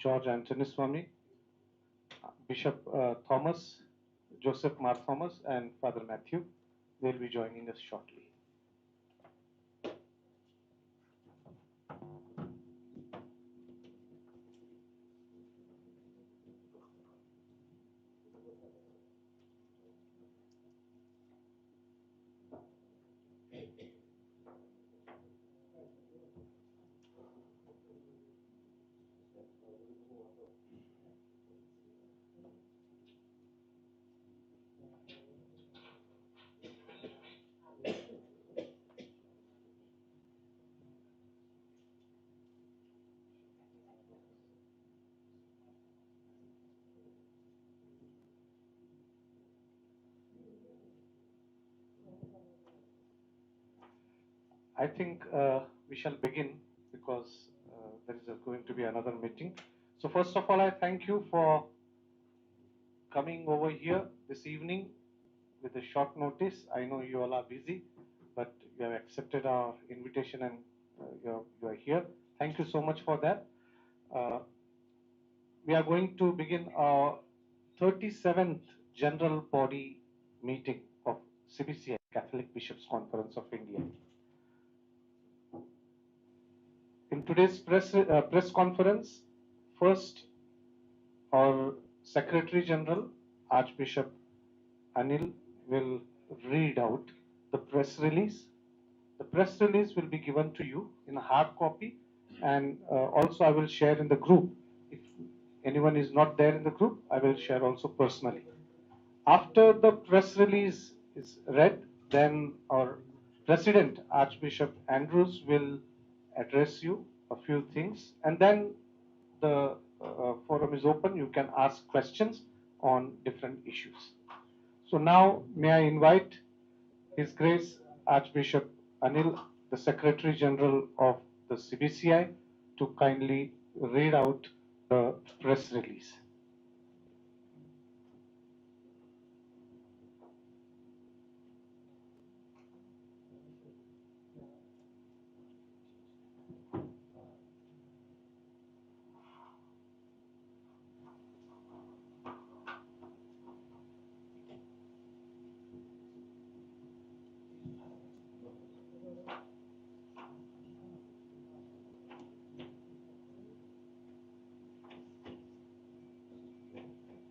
George Anthony Swami, Bishop Thomas, Joseph Mar Thomas, and Father Matthew. They'll be joining us shortly. I think we shall begin because there is going to be another meeting. So first of all, I thank you for coming over here this evening with a short notice. I know you all are busy, but you have accepted our invitation and you are here. Thank you so much for that. We are going to begin our 37th General Body Meeting of Cbci, Catholic Bishops' Conference of India. In today's press conference, first our Secretary General, Archbishop Anil, will read out the press release. The press release will be given to you in a hard copy, and also I will share in the group. If anyone is not there in the group, I will share also personally. After the press release is read, then our President, Archbishop Andrews, will address you a few things, and then the forum is open. You can ask questions on different issues. So now, may I invite His Grace Archbishop Anil, the Secretary General of the Cbci, to kindly read out the press release.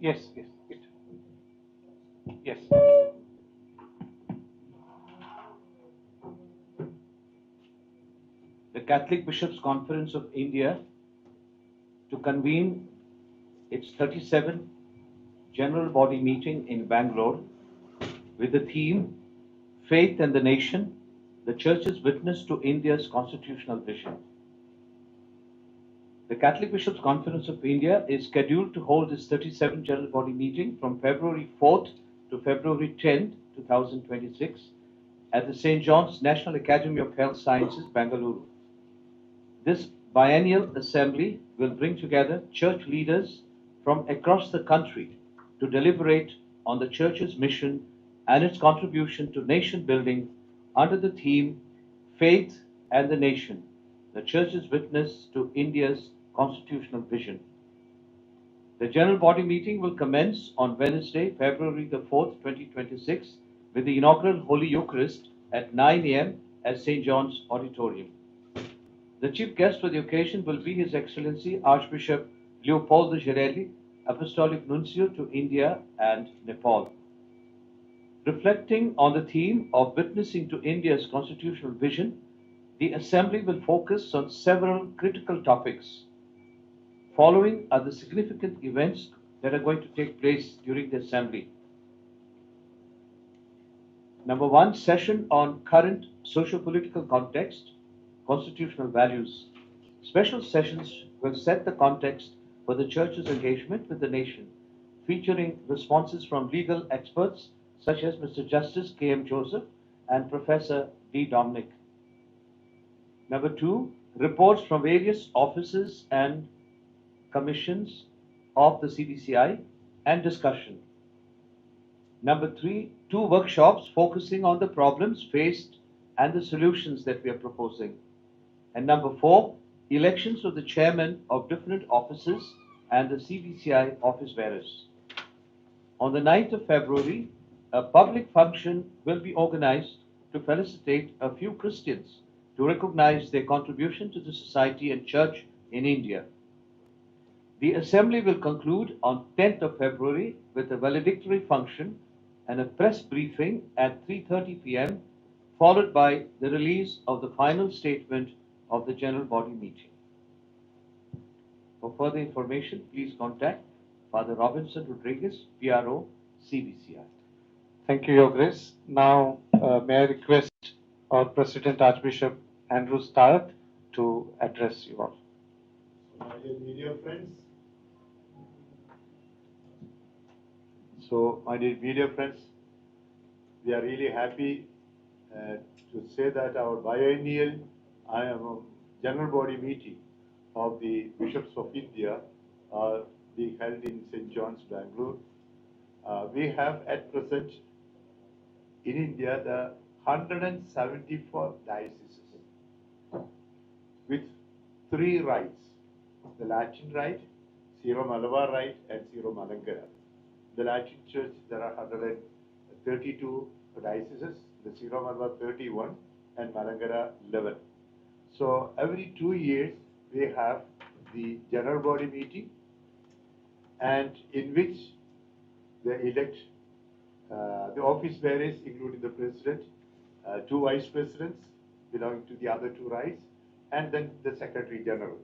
Yes. Yes. The Catholic Bishops' Conference of India to convene its 37th General Body Meeting in Bangalore with the theme Faith and the Nation, the Church's Witness to India's Constitutional Vision. The Catholic Bishops' Conference of India is scheduled to hold its 37th General Body Meeting from February 4th to February 10th, 2026 at the St. John's National Academy of Health Sciences, Bangalore. This biennial assembly will bring together church leaders from across the country to deliberate on the Church's mission and its contribution to nation building under the theme Faith and the Nation, the Church's Witness to India's Constitutional Vision. The General Body Meeting will commence on Wednesday, February the 4th, 2026 with the inaugural Holy Eucharist at 9 a.m. at St. John's Auditorium. The chief guest for the occasion will be His Excellency Archbishop Leopoldo Girelli, Apostolic Nuncio to India and Nepal. Reflecting on the theme of witnessing to India's constitutional vision, the Assembly will focus on several critical topics. Following are the significant events that are going to take place during the Assembly. Number one, session on current socio-political context, constitutional values. Special sessions will set the context for the Church's engagement with the nation, featuring responses from legal experts such as Mr. Justice K.M. Joseph and Professor D. Dominic. Number two, reports from various offices and commissions of the Cbci and discussion. Number three, two workshops focusing on the problems faced and the solutions that we are proposing. And number four, elections of the chairman of different offices and the Cbci office bearers. On the 9th of February, a public function will be organized to felicitate a few Christians to recognize their contribution to the society and church in India. The assembly will conclude on 10th of February with a valedictory function and a press briefing at 3:30 p.m., followed by the release of the final statement of the general body meeting. For further information, please contact Father Robinson Rodriguez, PRO, Cbci. Thank you, Your Grace. Now, may I request our President Archbishop Andrew Thazath to address you all. My dear media friends, we are really happy to say that our biennial general body meeting of the Bishops of India are being held in St. John's, Bangalore. We have at present in India the 174 dioceses with 3 rites: the Latin rite, Syro-Malabar rite, and Syro-Malankara. The Latin Church, there are 132 dioceses, the Syro-Malabar 31, and Malankara 11. So every 2 years we have the general body meeting, and in which they elect the office bearers, including the president, 2 vice presidents belonging to the other 2 rites, and then the secretary general.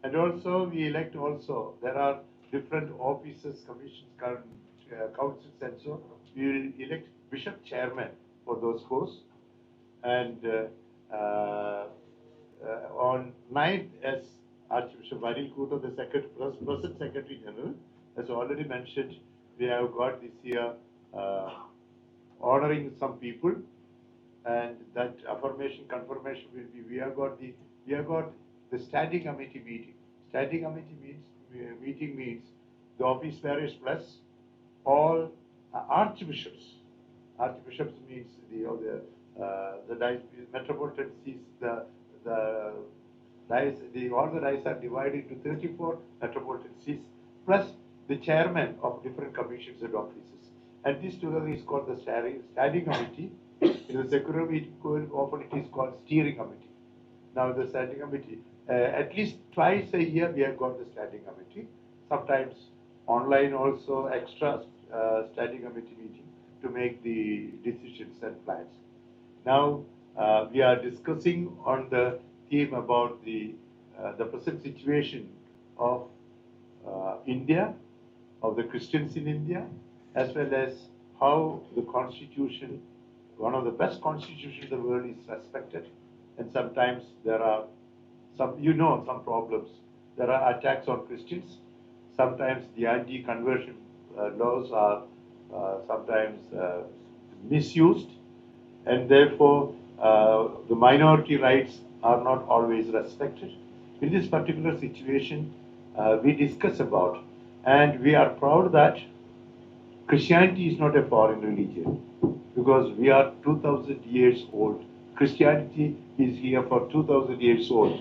And also we elect there are different offices, commissions, councils, and so we will elect bishop chairman for those posts. And on 9th, as Archbishop Varil Kuto, the present Secretary General, has already mentioned, we have got this year honoring some people, and that confirmation will be, we have got the standing committee meeting. Standing committee meeting means the office bearers plus all archbishops. Archbishops means the metropolitan sees all the diocese are divided into 34 metropolitan sees plus the chairman of different commissions and offices. And this together is called the standing committee. In the secular meeting, often it is called steering committee. Now the standing committee, at least twice a year we have got the standing committee. Sometimes online also extra standing committee meeting to make the decisions and plans. Now we are discussing on the theme about the present situation of India, of the Christians in India, as well as how the constitution, one of the best constitutions in the world, is respected. And sometimes there are some problems. There are attacks on Christians. Sometimes the anti-conversion laws are sometimes misused, and therefore the minority rights are not always respected. In this particular situation, we discuss about, and we are proud that Christianity is not a foreign religion, because we are 2000 years old. Christianity is here for 2000 years old.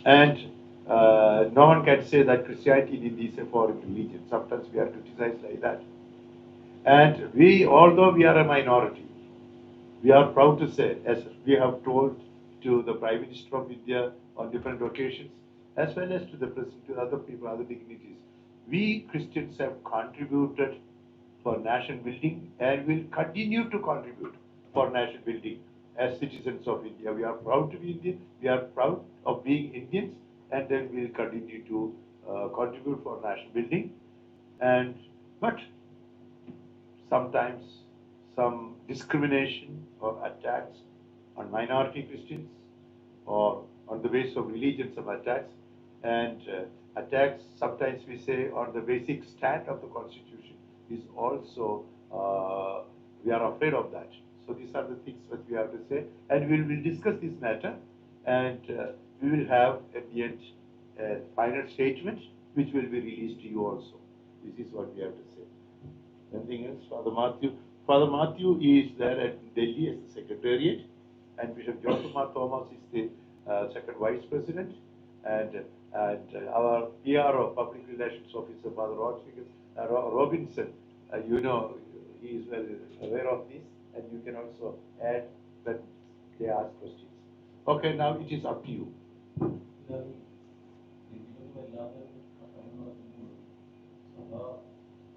And no one can say that Christianity in India is a foreign religion. Sometimes we are criticized like that. And we, although we are a minority, we are proud to say, as we have told to the Prime Minister of India on different occasions, as well as to the President, to other people, other dignitaries, we Christians have contributed for nation building and will continue to contribute for nation building as citizens of India. We are proud to be Indian, we are proud of being Indians, and then we will continue to contribute for nation building. But sometimes some discrimination or attacks on minority Christians, or on the basis of religion, some attacks, and attacks sometimes we say on the basic stand of the constitution is also, we are afraid of that. So these are the things that we have to say, and we will discuss this matter, and we will have at the end a final statement which will be released to you also. This is what we have to say. Anything else? Father Matthew? Father Matthew is there at Delhi as the Secretariat, and Bishop Joseph Thomas is the second vice president, and our PRO, public relations officer, Father Robinson. You know, he is well aware of this, and you can also add when they ask questions. Okay, now it is up to you.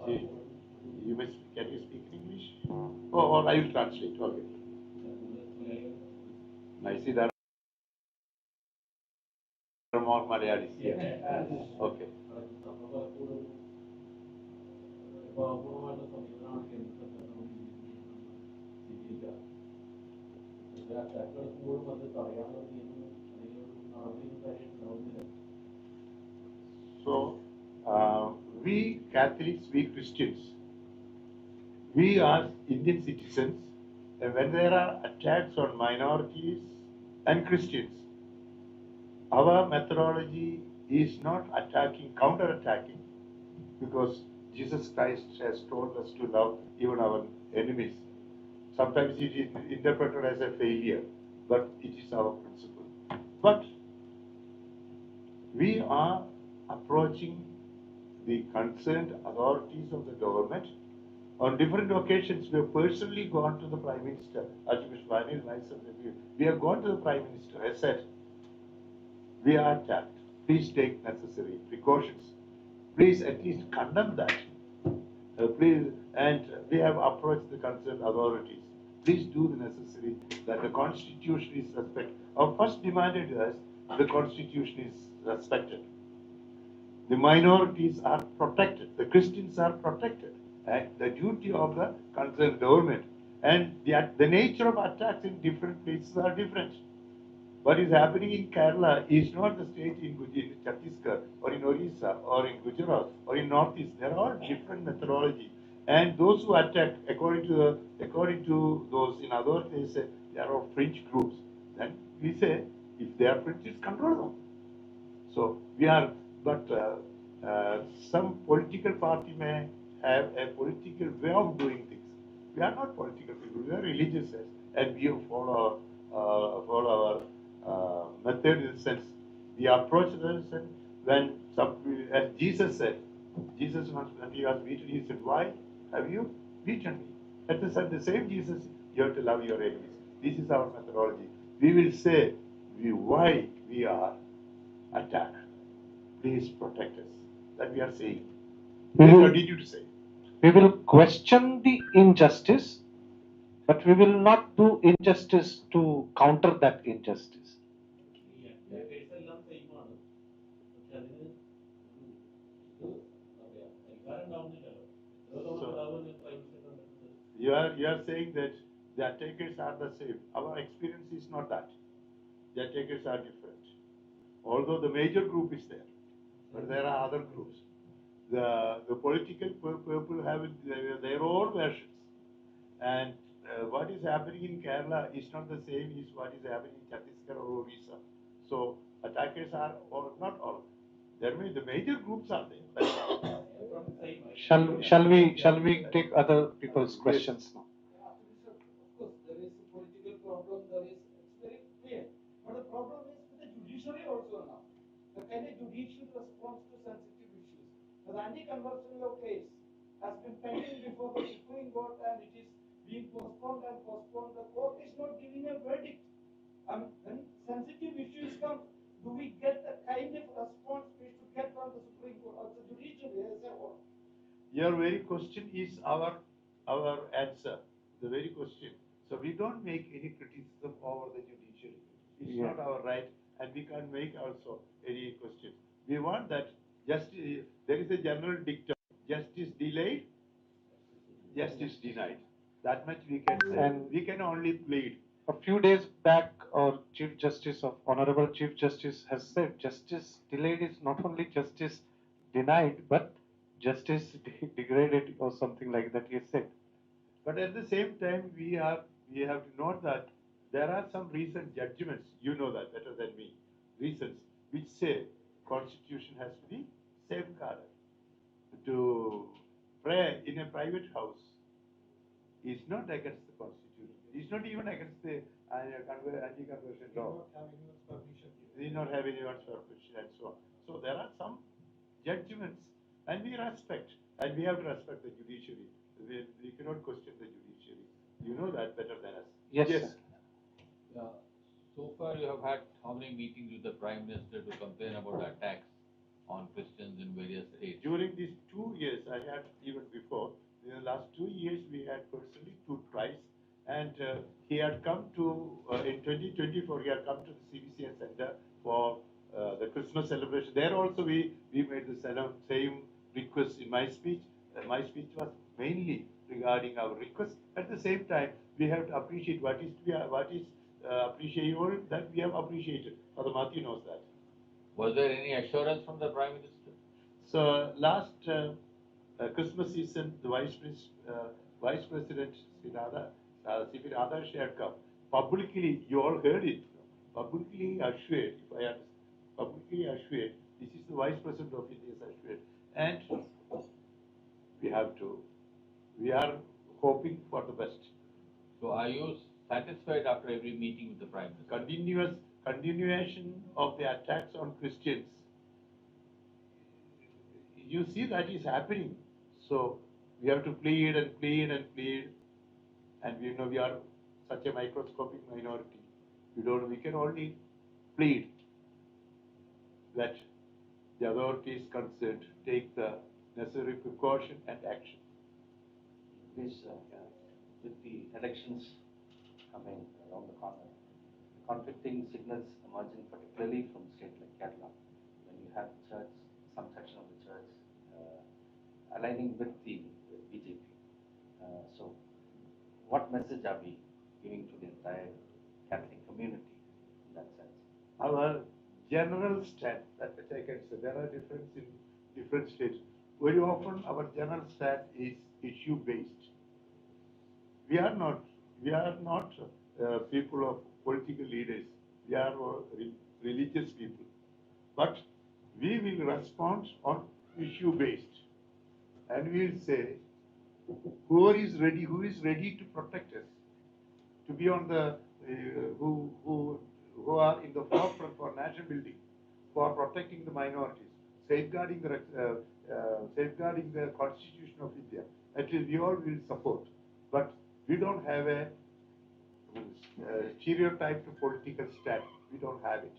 See, can you speak English? Or I will translate. Okay. I see that are more Malayalis here. Okay. So, we Catholics, we Christians, we are Indian citizens, and when there are attacks on minorities and Christians, our methodology is not attacking, counter-attacking, because Jesus Christ has told us to love even our enemies. Sometimes it is interpreted as a failure, but it is our principle. But we are approaching the concerned authorities of the government. On different occasions, we have personally gone to the Prime Minister, Archbishop Anil and myself. We have gone to the Prime Minister and said, we are attacked. Please take necessary precautions. Please at least condemn that. Please, and we have approached the concerned authorities. Please do the necessary that the Constitution is respected. Our first demand is the Constitution is respected. The minorities are protected. The Christians are protected. And the duty of the concerned government. And the nature of attacks in different places are different. What is happening in Kerala is not the state in Chhattisgarh or in Orissa or in Gujarat or in Northeast. They are all different methodology. And those who attack, according to those in other places, they are of fringe groups. Then we say, if they are fringes, control them. So we are, but some political party may have a political way of doing things. We are not political people. We are religious, and we follow our method in the sense we approach the sense when some, as Jesus said, Jesus once when he was beaten, he said, "Why have you beaten me?" At the same Jesus, you have to love your enemies. This is our methodology. We will say why we are attacked. Please protect us. That we are saying. What did you say? We will question the injustice, but we will not do injustice to counter that injustice. You are saying that the attackers are the same. Our experience is not that. The attackers are different. Although the major group is there, but there are other groups. The political people have their own versions. And what is happening in Kerala is not the same as what is happening in Chhattisgarh or Orissa. So attackers are not all. There may the major groups are there. Shall we take other people's questions now? Of course, there is a political problem. It's very clear. But the problem is with the judiciary also now. The kind of judicial response to sensitive issues. The anti-conversion law case has been pending before the Supreme Court, and it is being postponed and postponed. The court is not giving a verdict. When sensitive issues come, do we get the kind of response we should get from the Supreme Court or the judiciary as a whole? Your very question is our answer. The very question. So we don't make any criticism over the judiciary. It's not our right, and we can't make also any questions. We want that justice. There is a general dictum: justice delayed, justice denied. That much we can say. And we can only plead. A few days back, our Chief Justice Honorable Chief Justice has said justice delayed is not only justice denied, but justice degraded or something like that. He said. But at the same time, we have to note that there are some recent judgments. You know that better than me. Reasons which say Constitution has to be safeguarded. To pray in a private house is not against the Constitution. It's not even against the anti-conversion We law. do not have anyone's permission. We did not have anyone's permission and so on. So there are some judgments, and we respect, and we have to respect the judiciary. We cannot question the judiciary. You know that better than us. Yes, sir. So far, you have had how many meetings with the Prime Minister to complain about the attacks on Christians in various states? During these 2 years, I had even before, in the last 2 years, we had personally twice, and he had come to, in 2024, he had come to the Cbci Center for the Christmas celebration. There also we made the same request in my speech. My speech was mainly regarding our request. At the same time, we have to appreciate what is appreciable that we have appreciated. Father Matthew knows that. Was there any assurance from the Prime Minister? So last Christmas season, the Vice President C.P. Radhakrishnan had come. Publicly, you all heard it. Publicly assured, if I understand, publicly assured, this is the Vice President of India assured. And we are hoping for the best. So are you satisfied after every meeting with the Prime Minister? Continuation of the attacks on Christians. You see that is happening. So we have to plead and plead and plead. And we are such a microscopic minority. We can only plead that the authorities concerned take the necessary precaution and action. Please, with the elections coming around the corner, conflicting signals emerging particularly from states like Kerala, when you have church, some section of the church aligning with the BJP. So, what message are we giving to the entire Catholic community in that sense? Our general stand, that which I can say, there are differences in different states. Very often our general stand is issue-based. We are not people of political leaders. We are religious people. But we will respond on issue-based. And we will say, who is ready to protect us, to be on the, who are in the forefront for national building, for protecting the minorities, safeguarding the Constitution of India. At least we all will support. But we don't have a stereotyped political stand. We don't have it.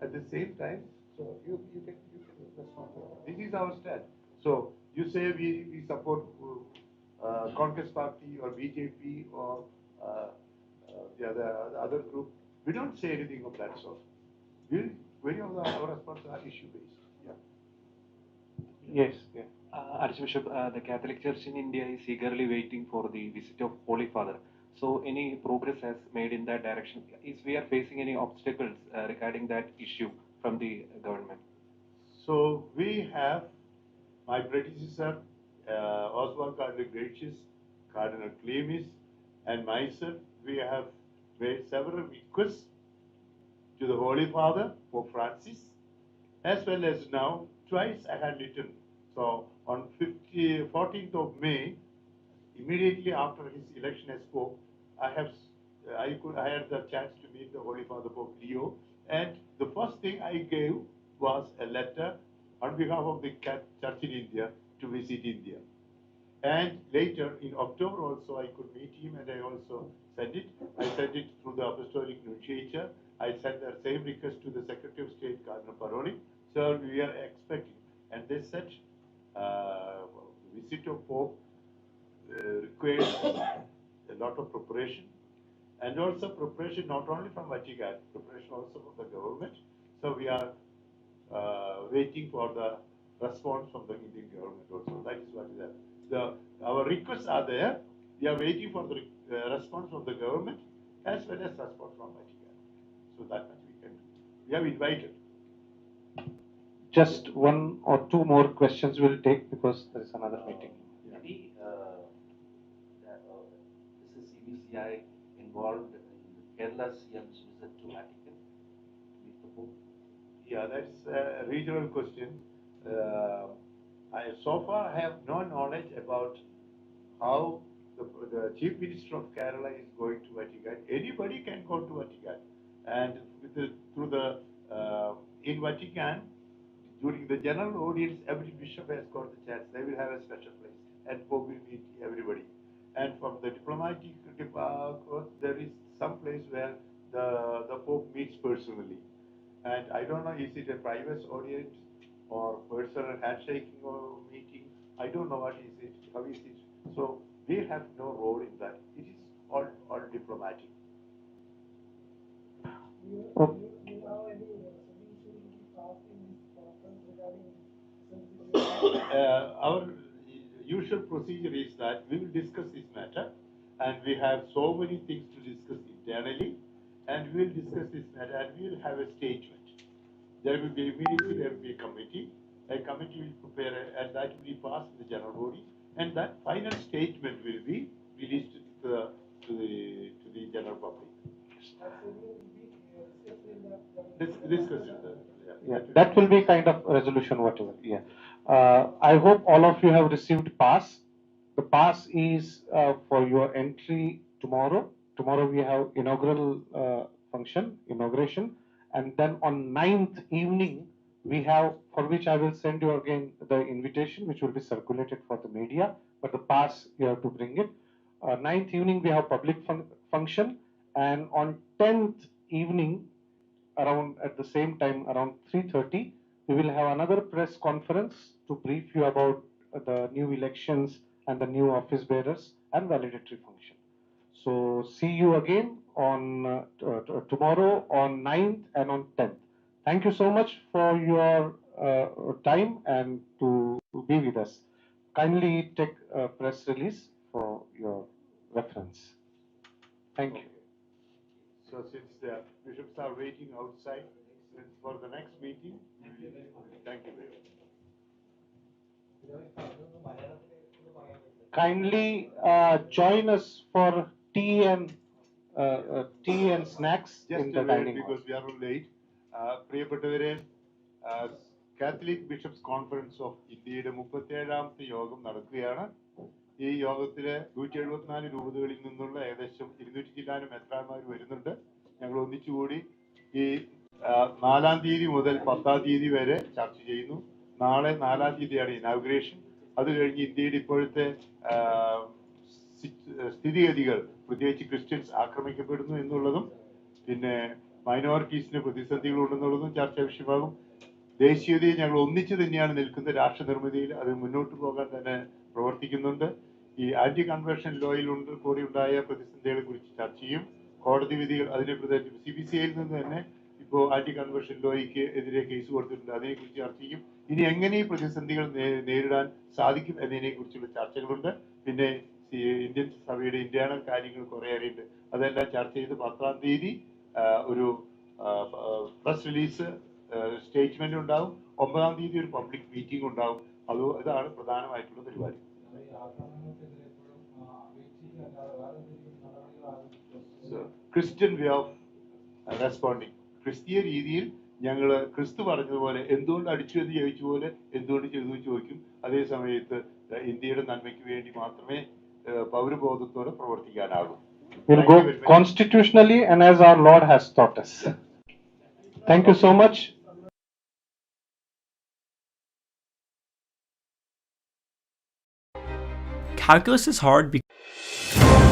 At the same time, so you can respond. This is our stand. So you say we support Congress Party or BJP or the other group. We don't say anything of that sort. Many of our responses are issue based. Yes. Yeah. Archbishop, the Catholic Church in India is eagerly waiting for the visit of Holy Father. So, any progress has made in that direction? Is we are facing any obstacles regarding that issue from the government? So we have my predecessor, Oswald Cardinal Gracious, Cardinal Clemis, and myself. We have made several requests to the Holy Father, Pope Francis, as well as now twice I had written. So on 14th of May, immediately after his election as Pope, I had the chance to meet the Holy Father Pope Leo, and the first thing I gave was a letter on behalf of the Church in India to visit India. And later in October also I could meet him, and I also sent it. I sent it through the Apostolic Nunciature. I sent the same request to the Secretary of State, Cardinal Paroli. So we are expecting, and they said visit of Pope requires a lot of preparation, and also preparation not only from Vatican, preparation also from the government. So we are waiting for the response from the Indian government also. That is what is that. Our requests are there. We are waiting for the response from the government as well as response from Vatican. So that much we can do. We have invited. Just one or two more questions we'll take because there is another meeting. Maybe this is Cbci involved in Kerala's CM's visit to Vatican? Meet the Pope? Yeah, that's a regional question. So far I have no knowledge about how the the Chief Minister of Kerala is going to Vatican. Anybody can go to Vatican, and in Vatican, during the general audience, every bishop has got the chance. They will have a special place, and Pope will meet everybody. And from the diplomatic corps, there is some place where the Pope meets personally. And I don't know, is it a private audience or personal handshaking or meeting? I don't know what is it, how is it. So we have no role in that. It is all diplomatic. Oh. You have any solution passed in this conference regarding sensitivity? Our usual procedure is that we will discuss this matter, and we have so many things to discuss internally, and we will discuss this matter, and we will have a statement. There will be immediately there will be a committee. A committee will prepare, and that will be passed in the general body, and that final statement will be released to the general public. Discuss it. Yeah, that will be kind of resolution, whatever. Yeah. I hope all of you have received pass. The pass is for your entry tomorrow. Tomorrow we have inaugural inauguration, and then on 9th evening we have, for which I will send you again the invitation, which will be circulated for the media. But the pass you have to bring it. 9th evening we have public function, and on 10th evening, around at the same time, around 3:30, we will have another press conference to brief you about the new elections and the new office bearers and valedictory function. So see you again on tomorrow on 9th and on 10th. Thank you so much for your time and to be with us. Kindly take a press release for your reference. Thank you. So since the bishops are waiting outside for the next meeting, thank you very much. Kindly join us for tea and snacks Just in a the word, dining hall. because we are late. പ്രിയപ്പെട്ടവരെ, Catholic bishops conference of ഇന്ത്യയുടെ 37ാമത്തെ യോഗം നടക്കുകയാണ്. ഈ യോഗത്തില് 174 രൂപതകളിൽ നിന്നുള്ള ഏകദേശം 200 ചില്ലാനും മെത്രാന്മാർ വരുന്നുണ്ട്. ഞങ്ങൾ ഒന്നിച്ചുകൂടി ഈ 4-ാം തീയതി മുതൽ 10-ാം തീയതി വരെ ചർച്ച ചെയ്യുന്നു. നാളെ 4-ാം തീയതിയാണ് ഇനാഗുറേഷൻ. അത് കഴിഞ്ഞ് ഇന്ത്യയുടെ ഇപ്പോഴത്തെ സ്ഥിതിഗതികൾ, പ്രത്യേകിച്ച് ക്രിസ്ത്യൻസ് ആക്രമിക്കപ്പെടുന്നു എന്നുള്ളതും പിന്നെ മൈനോറിറ്റീസിന് പ്രതിസന്ധികൾ ഉണ്ടെന്നുള്ളതും ചർച്ചാ വിഷയമാകും. ദേശീയതയെ ഞങ്ങൾ ഒന്നിച്ചു തന്നെയാണ് നിൽക്കുന്നത്. രാഷ്ട്ര നിർമ്മിതിയിൽ അത് മുന്നോട്ട് പോകാൻ തന്നെ പ്രവർത്തിക്കുന്നുണ്ട്. ഈ ആന്റി കൺവേർഷൻ ലോയിൽ കൂടി ഉണ്ടായ പ്രതിസന്ധികളെ കുറിച്ച് ചർച്ച ചെയ്യും. കോടതി വിധികൾ, അതിനെ പ്രത്യേകിച്ച് CBCIയിൽ നിന്ന് തന്നെ ഇപ്പോൾ ആന്റി കൺവേർഷൻ ലോയ്ക്ക് എതിരെ കേസ് കൊടുത്തിട്ടുണ്ട്. അതിനെക്കുറിച്ച് ചർച്ച ചെയ്യും. ഇനി എങ്ങനെ ഈ പ്രതിസന്ധികൾ നേരിടാൻ സാധിക്കും എന്നതിനെ കുറിച്ചുള്ള ചർച്ചകളുണ്ട്. പിന്നെ ഇന്ത്യൻ സഭയുടെ ഇന്റേണൽ കാര്യങ്ങൾ കുറെ അറിയുണ്ട്. അതെല്ലാം ചർച്ച ചെയ്ത് 10-ാം തീയതി ഒരു പ്രസ് റിലീസ് സ്റ്റേറ്റ്മെന്റ് ഉണ്ടാവും. 9-ാം തീയതി ഒരു പബ്ലിക് മീറ്റിംഗ് ഉണ്ടാവും. ഇതാണ് പ്രധാനമായിട്ടുള്ള പരിപാടി. ക്രിസ്ത്യൻ വേ ഓഫ് റെസ്പോണ്ടിങ്, ക്രിസ്തീയ രീതിയിൽ ഞങ്ങൾ ക്രിസ്തു പറഞ്ഞതുപോലെ എന്തുകൊണ്ട് അടിച്ചു എന്ന് ചോദിച്ച പോലെ എന്തുകൊണ്ട് ചെയ്തു ചോദിക്കും. അതേ സമയത്ത് ഇന്ത്യയുടെ നന്മയ്ക്ക് വേണ്ടി മാത്രമേ പൗരബോധത്തോടെ പ്രവർത്തിക്കാനാകൂ. We'll go constitutionally and as our Lord has taught us. Thank you so much. Calculus is hard because